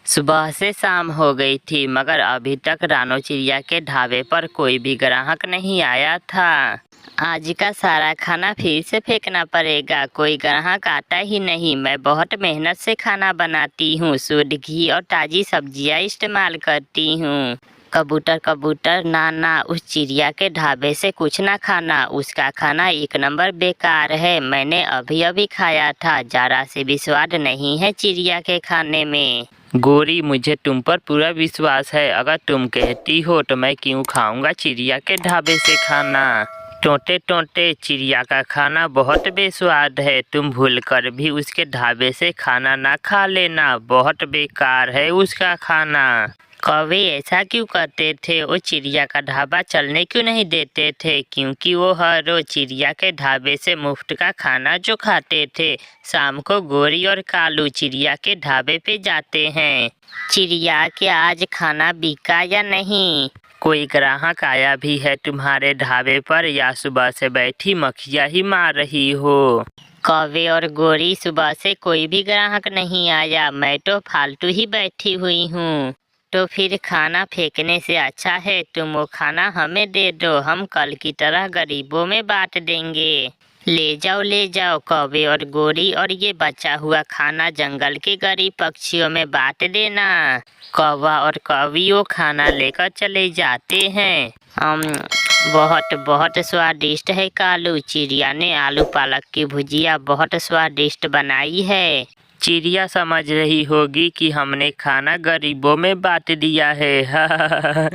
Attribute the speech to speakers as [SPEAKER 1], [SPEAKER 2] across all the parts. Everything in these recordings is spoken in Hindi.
[SPEAKER 1] सुबह से शाम हो गई थी मगर अभी तक रानो चिड़िया के ढाबे पर कोई भी ग्राहक नहीं आया था। आज का सारा खाना फिर से फेंकना पड़ेगा, कोई ग्राहक आता ही नहीं। मैं बहुत मेहनत से खाना बनाती हूँ, शुद्ध घी और ताज़ी सब्जियाँ इस्तेमाल करती हूँ। कबूतर कबूतर ना ना, उस चिड़िया के ढाबे से कुछ ना खाना, उसका खाना एक नंबर बेकार है। मैंने अभी अभी खाया था, जरा से भी स्वाद नहीं है चिड़िया के खाने में। गोरी, मुझे तुम पर पूरा विश्वास है, अगर तुम कहती हो तो मैं क्यों खाऊंगा चिड़िया के ढाबे से खाना। टोंटे टोंटे, चिड़िया का खाना बहुत बेस्वाद है, तुम भूलकर भी उसके ढाबे से खाना ना खा लेना, बहुत बेकार है उसका खाना। कौवे ऐसा क्यों करते थे? वो चिड़िया का ढाबा चलने क्यों नहीं देते थे? क्योंकि वो हर रोज चिड़िया के ढाबे से मुफ्त का खाना जो खाते थे। शाम को गोरी और कालू चिड़िया के ढाबे पे जाते हैं। चिड़िया, क्या आज खाना बिका या नहीं? कोई ग्राहक आया भी है तुम्हारे ढाबे पर, या सुबह से बैठी मक्खियाँ ही मार रही हो? कौवे और गोरी, सुबह से कोई भी ग्राहक नहीं आया, मैं तो फालतू ही बैठी हुई हूँ। तो फिर खाना फेंकने से अच्छा है तुम वो खाना हमें दे दो, हम कल की तरह गरीबों में बांट देंगे। ले जाओ कौवे और गोरी, और ये बचा हुआ खाना जंगल के गरीब पक्षियों में बांट देना। कौवा और कौवी वो खाना लेकर चले जाते हैं। बहुत बहुत स्वादिष्ट है कालू, चिड़िया ने आलू पालक की भुजिया बहुत स्वादिष्ट बनाई है। चिड़िया समझ रही होगी कि हमने खाना गरीबों में बांट दिया है।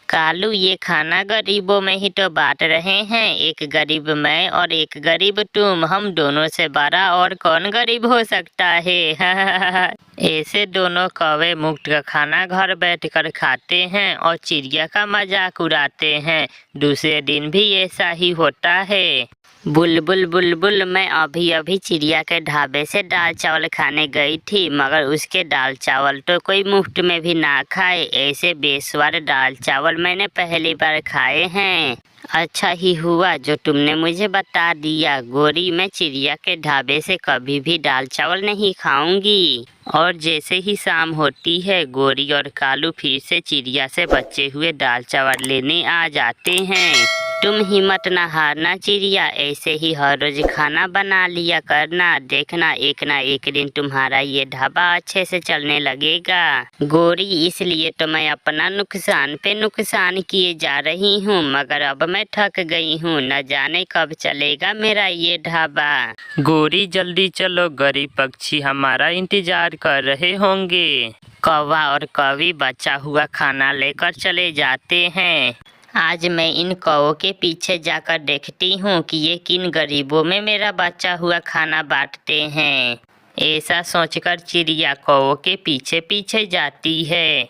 [SPEAKER 1] कालू, ये खाना गरीबों में ही तो बांट रहे हैं, एक गरीब मैं और एक गरीब तुम, हम दोनों से बड़ा और कौन गरीब हो सकता है। ऐसे दोनों कौवे मुफ्त का खाना घर बैठकर खाते हैं और चिड़िया का मजाक उड़ाते हैं। दूसरे दिन भी ऐसा ही होता है। बुलबुल बुलबुल, मैं अभी अभी चिड़िया के ढाबे से दाल चावल खाने गई थी, मगर उसके दाल चावल तो कोई मुफ्त में भी ना खाए। ऐसे बेस्वाद दाल चावल मैंने पहली बार खाए हैं। अच्छा ही हुआ जो तुमने मुझे बता दिया गोरी, मैं चिड़िया के ढाबे से कभी भी दाल चावल नहीं खाऊंगी। और जैसे ही शाम होती है, गोरी और कालू फिर से चिड़िया से बचे हुए दाल चावल लेने आ जाते हैं। तुम हिम्मत न हारना चिड़िया, ऐसे ही हर रोज खाना बना लिया करना, देखना एक ना एक दिन तुम्हारा ये ढाबा अच्छे से चलने लगेगा। गोरी, इसलिए तो मैं अपना नुकसान पे नुकसान किए जा रही हूँ, मगर अब मैं थक गई हूँ, न जाने कब चलेगा मेरा ये ढाबा। गोरी, जल्दी चलो, गरीब पक्षी हमारा इंतजार कर रहे होंगे। कौवा और कौवी बचा हुआ खाना लेकर चले जाते हैं। आज मैं इन कौवों के पीछे जाकर देखती हूँ कि ये किन गरीबों में मेरा बचा हुआ खाना बांटते हैं। ऐसा सोचकर चिड़िया कौवों के पीछे पीछे जाती है।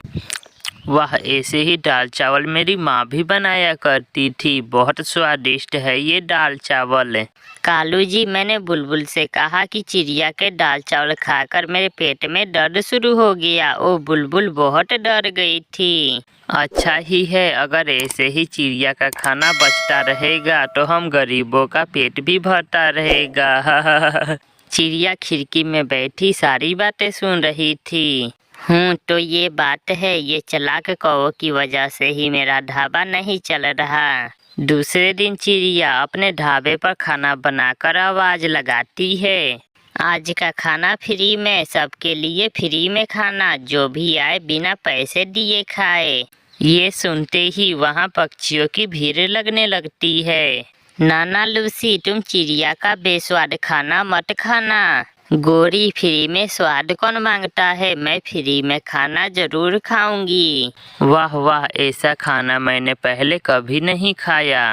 [SPEAKER 1] वाह, ऐसे ही दाल चावल मेरी माँ भी बनाया करती थी, बहुत स्वादिष्ट है ये दाल चावल। कालू जी, मैंने बुलबुल से कहा कि चिड़िया के दाल चावल खाकर मेरे पेट में दर्द शुरू हो गया। ओ बुलबुल बहुत डर गई थी। अच्छा ही है, अगर ऐसे ही चिड़िया का खाना बचता रहेगा तो हम गरीबों का पेट भी भरता रहेगा। चिड़िया खिड़की में बैठी सारी बातें सुन रही थी। तो ये बात है, ये चालाक कौवों की वजह से ही मेरा ढाबा नहीं चल रहा। दूसरे दिन चिड़िया अपने ढाबे पर खाना बनाकर आवाज लगाती है, आज का खाना फ्री में, सबके लिए फ्री में खाना, जो भी आए बिना पैसे दिए खाए। ये सुनते ही वहाँ पक्षियों की भीड़ लगने लगती है। नाना लूसी, तुम चिड़िया का बेस्वाद खाना मत खाना। गोरी, फ्री में स्वाद कौन मांगता है, मैं फ्री में खाना जरूर खाऊंगी। वाह वाह, ऐसा खाना मैंने पहले कभी नहीं खाया।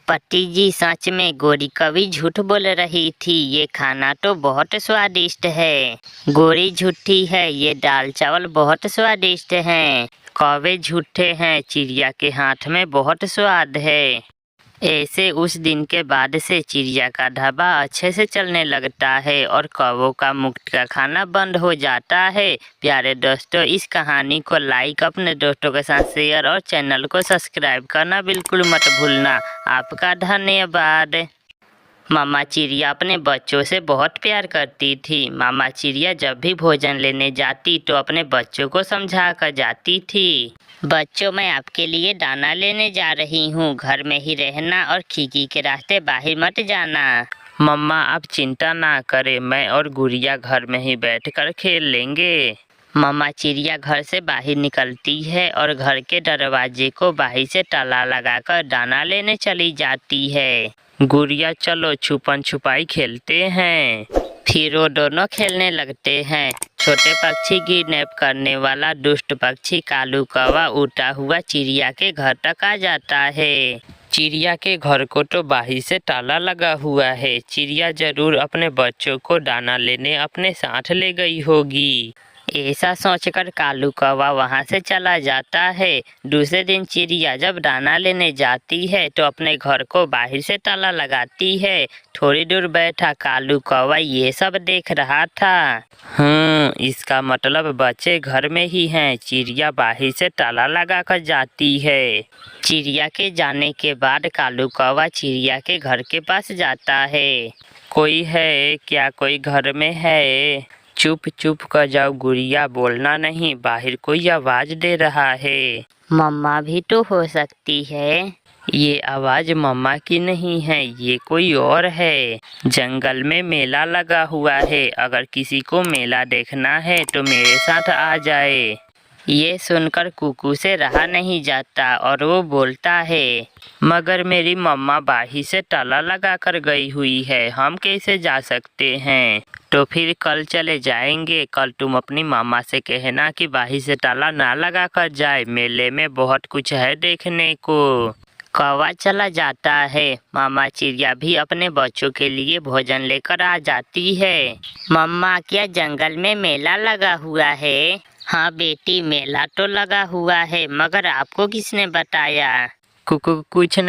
[SPEAKER 1] पति जी, सच में गोरी कभी झूठ बोल रही थी, ये खाना तो बहुत स्वादिष्ट है। गोरी झूठी है, ये दाल चावल बहुत स्वादिष्ट हैं। कौवे झूठे हैं, चिड़िया के हाथ में बहुत स्वाद है। ऐसे उस दिन के बाद से चिड़िया का ढाबा अच्छे से चलने लगता है और कौवों का मुफ्त का खाना बंद हो जाता है। प्यारे दोस्तों, इस कहानी को लाइक, अपने दोस्तों के साथ शेयर और चैनल को सब्सक्राइब करना बिल्कुल मत भूलना। आपका धन्यवाद। मामा चिड़िया अपने बच्चों से बहुत प्यार करती थी। मामा चिड़िया जब भी भोजन लेने जाती तो अपने बच्चों को समझा कर जाती थी। बच्चों, मैं आपके लिए दाना लेने जा रही हूँ। घर में ही रहना और खिड़की के रास्ते बाहर मत जाना। मम्मा, आप चिंता ना करें, मैं और गुड़िया घर में ही बैठकर खेल लेंगे। मामा चिड़िया घर से बाहर निकलती है और घर के दरवाजे को बाहर से ताला लगाकर दाना लेने चली जाती है। गुड़िया, चलो छुपन छुपाई खेलते हैं। फिर वो दोनों खेलने लगते हैं। छोटे पक्षी किडनैप करने वाला दुष्ट पक्षी कालू कौवा उड़ता हुआ चिड़िया के घर तक आ जाता है। चिड़िया के घर को तो बाहर से ताला लगा हुआ है। चिड़िया जरूर अपने बच्चों को दाना लेने अपने साथ ले गई होगी। ऐसा सोचकर कालू कौवा वहां से चला जाता है। दूसरे दिन चिड़िया जब दाना लेने जाती है तो अपने घर को बाहर से ताला लगाती है। थोड़ी दूर बैठा कालू कौवा ये सब देख रहा था। इसका मतलब बच्चे घर में ही हैं। चिड़िया बाहर से ताला लगाकर जाती है। चिड़िया के जाने के बाद कालू कौवा चिड़िया के घर के पास जाता है। कोई है क्या? कोई घर में है? चुप चुप कर जाओ गुड़िया, बोलना नहीं, बाहर कोई आवाज दे रहा है। मम्मा भी तो हो सकती है। ये आवाज मम्मा की नहीं है, ये कोई और है। जंगल में मेला लगा हुआ है, अगर किसी को मेला देखना है तो मेरे साथ आ जाए। ये सुनकर कुकू से रहा नहीं जाता और वो बोलता है, मगर मेरी मम्मा बाहर से ताला लगा कर गई हुई है, हम कैसे जा सकते हैं? तो फिर कल चले जाएंगे। कल तुम अपनी मामा से कहना कि बाहर से ताला ना लगा कर जाए, मेले में बहुत कुछ है देखने को। कौवा चला जाता है। मामा चिड़िया भी अपने बच्चों के लिए भोजन लेकर आ जाती है। मम्मा, क्या जंगल में मेला लगा हुआ है? हाँ बेटी, मेला तो लगा हुआ है, मगर आपको किसने बताया? कुछ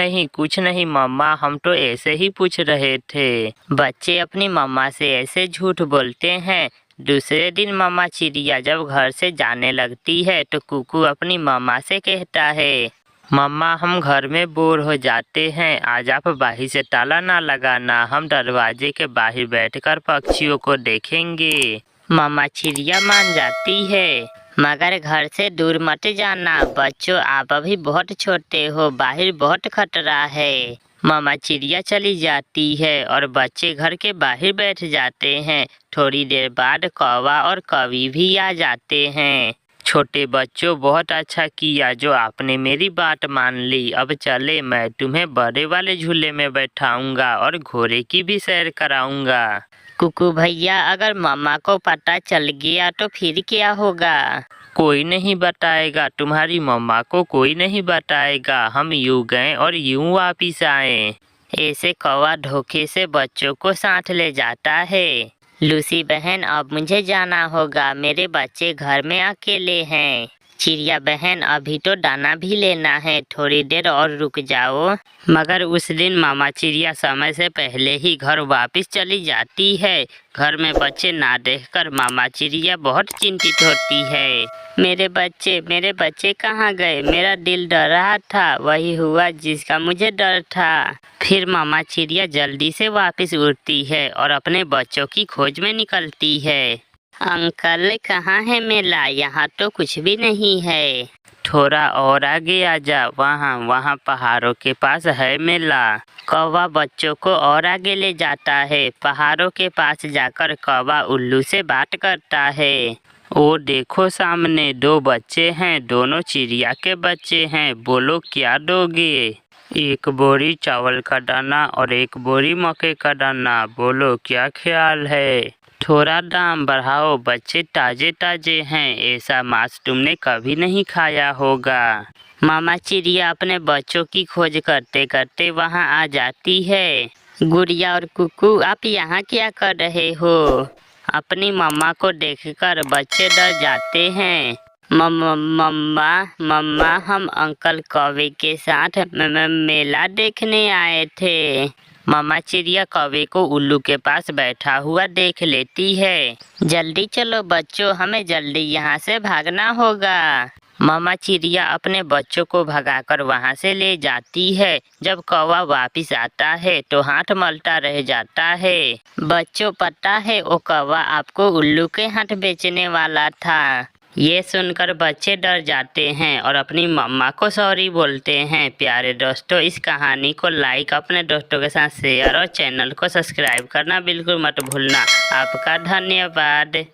[SPEAKER 1] नहीं मम्मा, हम तो ऐसे ही पूछ रहे थे। बच्चे अपनी मम्मा से ऐसे झूठ बोलते हैं। दूसरे दिन मामा चिड़िया जब घर से जाने लगती है तो कुकू अपनी मम्मा से कहता है, मम्मा, हम घर में बोर हो जाते हैं, आज आप बाहर से ताला ना लगाना, हम दरवाजे के बाहर बैठकर पक्षियों को देखेंगे। मामा चिड़िया मान जाती है, मगर घर से दूर मत जाना। बच्चों, आप अभी बहुत छोटे हो, बाहर बहुत खतरा है। मामा चिड़िया चली जाती है और बच्चे घर के बाहर बैठ जाते हैं। थोड़ी देर बाद कौवा और कौवी भी आ जाते हैं। छोटे बच्चों, बहुत अच्छा किया जो आपने मेरी बात मान ली। अब चले, मैं तुम्हें बड़े वाले झूले में बैठाऊंगा और घोड़े की भी सैर कराऊंगा। कुकू भैया, अगर मामा को पता चल गया तो फिर क्या होगा? कोई नहीं बताएगा, तुम्हारी मम्मा को कोई नहीं बताएगा। हम यूं गए और यूं वापिस आए। ऐसे कौवा धोखे से बच्चों को साथ ले जाता है। लूसी बहन, अब मुझे जाना होगा, मेरे बच्चे घर में अकेले हैं। चिड़िया बहन, अभी तो दाना भी लेना है, थोड़ी देर और रुक जाओ। मगर उस दिन मामा चिड़िया समय से पहले ही घर वापस चली जाती है। घर में बच्चे ना देखकर मामा चिड़िया बहुत चिंतित होती है। मेरे बच्चे कहाँ गए? मेरा दिल डर रहा था, वही हुआ जिसका मुझे डर था। फिर मामा चिड़िया जल्दी से वापस उड़ती है और अपने बच्चों की खोज में निकलती है। अंकल, कहाँ है मेला? यहाँ तो कुछ भी नहीं है। थोड़ा और आगे आजा, वहाँ पहाड़ों के पास है मेला। कौवा बच्चों को और आगे ले जाता है। पहाड़ों के पास जाकर कौवा उल्लू से बात करता है। ओ देखो, सामने दो बच्चे हैं, दोनों चिड़िया के बच्चे हैं, बोलो क्या दोगे? एक बोरी चावल का दाना और एक बोरी मक्के का दाना, बोलो क्या ख्याल है? थोड़ा दाम बढ़ाओ, बच्चे ताजे ताजे हैं, ऐसा मांस तुमने कभी नहीं खाया होगा। मामा चिड़िया अपने बच्चों की खोज करते करते वहां आ जाती है। गुड़िया और कुकू, आप यहाँ क्या कर रहे हो? अपनी मम्मा को देखकर बच्चे डर जाते हैं। मम्मा, हम अंकल कौवे के साथ मेला देखने आए थे। मामा चिड़िया कौवे को उल्लू के पास बैठा हुआ देख लेती है। जल्दी चलो बच्चों, हमें जल्दी यहाँ से भागना होगा। मामा चिड़िया अपने बच्चों को भगाकर वहाँ से ले जाती है। जब कौवा वापिस आता है तो हाथ मलता रह जाता है। बच्चों, पता है वो कौवा आपको उल्लू के हाथ बेचने वाला था। ये सुनकर बच्चे डर जाते हैं और अपनी मम्मा को सॉरी बोलते हैं। प्यारे दोस्तों, इस कहानी को लाइक, अपने दोस्तों के साथ शेयर और चैनल को सब्सक्राइब करना बिल्कुल मत भूलना। आपका धन्यवाद।